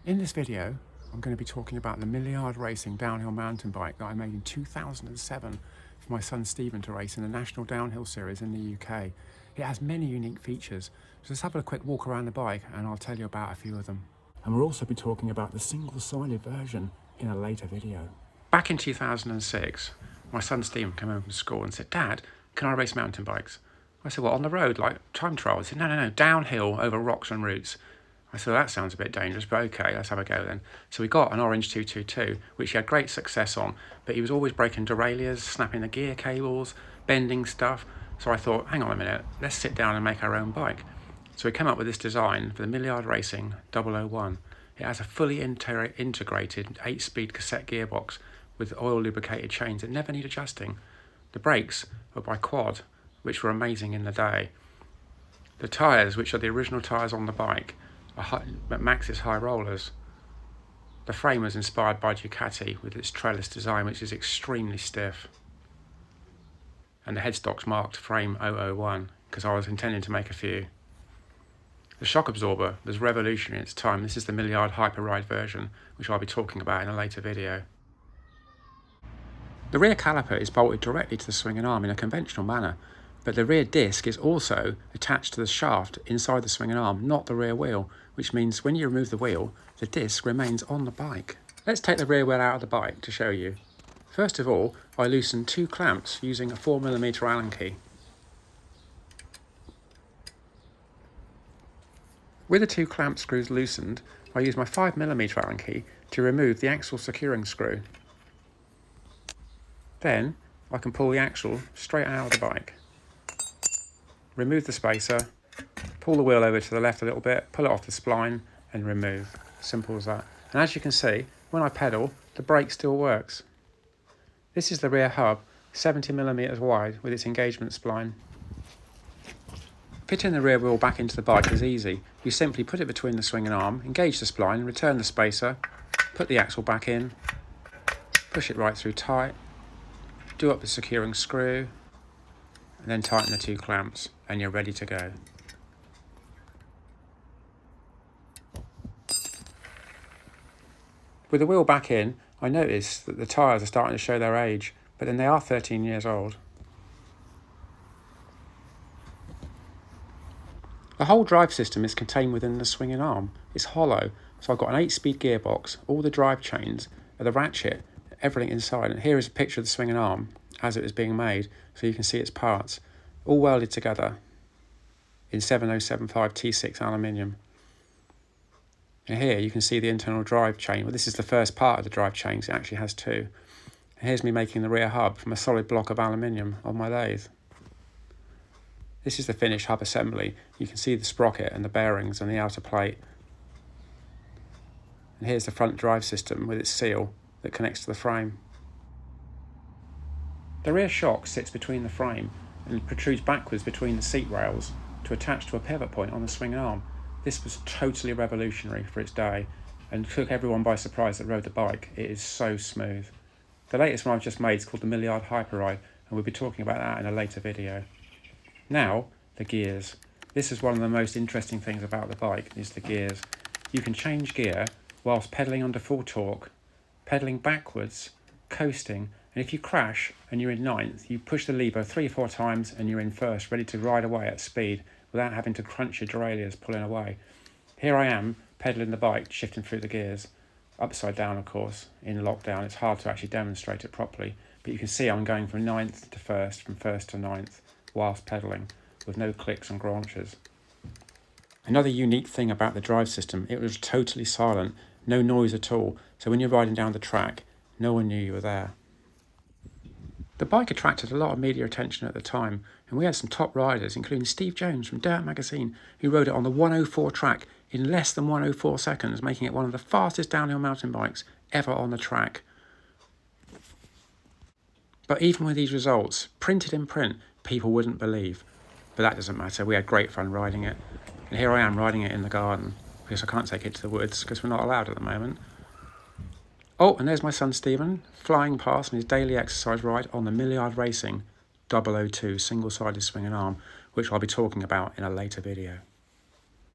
In this video, I'm going to be talking about the Millyard racing downhill mountain bike that I made in 2007 for my son Stephen to race in the National Downhill Series in the UK. It has many unique features, so let's have a quick walk around the bike and I'll tell you about a few of them. And we'll also be talking about the single-sided version in a later video. Back in 2006, my son Stephen came home from school and said, "Dad, can I race mountain bikes?" I said, "Well, on the road, like time trial?" He said, No, downhill over rocks and roots." I said, "Well, that sounds a bit dangerous, but okay, let's have a go then." So we got an orange 222, which he had great success on, but he was always breaking derailleurs, snapping the gear cables, bending stuff. So I thought, hang on a minute, let's sit down and make our own bike. So we came up with this design for the Millyard Racing 001. It has a fully integrated 8-speed cassette gearbox with oil lubricated chains that never need adjusting. The brakes were by Quad, which were amazing in the day. The tyres, which are the original tyres on the bike, are Maxxis high rollers. The frame was inspired by Ducati with its trellis design, which is extremely stiff. And the headstock's marked frame 001 because I was intending to make a few. The shock absorber was revolutionary at its time. This is the Millyard Hyperride version, which I'll be talking about in a later video. The rear caliper is bolted directly to the swinging arm in a conventional manner, but the rear disc is also attached to the shaft inside the swinging arm, not the rear wheel, which means when you remove the wheel, the disc remains on the bike. Let's take the rear wheel out of the bike to show you. First of all, I loosened 2 clamps using a 4mm Allen key. With the 2 clamp screws loosened, I used my 5mm Allen key to remove the axle securing screw. Then I can pull the axle straight out of the bike. Remove the spacer, pull the wheel over to the left a little bit, pull it off the spline and remove. Simple as that. And as you can see, when I pedal, the brake still works. This is the rear hub, 70mm wide with its engagement spline. Fitting the rear wheel back into the bike is easy. You simply put it between the swinging arm, engage the spline, return the spacer, put the axle back in, push it right through tight, do up the securing screw, and then tighten the 2 clamps, and you're ready to go. With the wheel back in, I noticed that the tyres are starting to show their age, but then they are 13 years old. The whole drive system is contained within the swinging arm. It's hollow, so I've got an 8-speed gearbox, all the drive chains, the ratchet, everything inside. And here is a picture of the swinging arm as it was being made, so you can see its parts, all welded together in 7075 T6 aluminium. And here you can see the internal drive chain. Well, this is the first part of the drive chain, so it actually has 2. And here's me making the rear hub from a solid block of aluminium on my lathe. This is the finished hub assembly. You can see the sprocket and the bearings and the outer plate. And here's the front drive system with its seal that connects to the frame. The rear shock sits between the frame and protrudes backwards between the seat rails to attach to a pivot point on the swinging arm. This was totally revolutionary for its day and took everyone by surprise that rode the bike. It is so smooth. The latest one I've just made is called the Millyard Hyperride, and we'll be talking about that in a later video. Now, the gears. This is one of the most interesting things about the bike, is the gears. You can change gear whilst pedalling under full torque, pedalling backwards, coasting, and if you crash and you're in 9th, you push the lever 3 or 4 times and you're in 1st, ready to ride away at speed without having to crunch your derailleurs pulling away. Here I am, pedaling the bike, shifting through the gears, upside down of course, in lockdown. It's hard to actually demonstrate it properly, but you can see I'm going from 9th to 1st, from 1st to 9th, whilst pedaling, with no clicks and graunches. Another unique thing about the drive system, it was totally silent, no noise at all, so when you're riding down the track, no one knew you were there. The bike attracted a lot of media attention at the time, and we had some top riders, including Steve Jones from Dirt magazine, who rode it on the 104 track in less than 104 seconds, making it one of the fastest downhill mountain bikes ever on the track. But even with these results, printed in print, people wouldn't believe. But that doesn't matter, we had great fun riding it. And here I am riding it in the garden, because I can't take it to the woods, because we're not allowed at the moment. Oh, and there's my son Stephen, flying past on his daily exercise ride on the Millyard Racing 002 single-sided swinging arm, which I'll be talking about in a later video.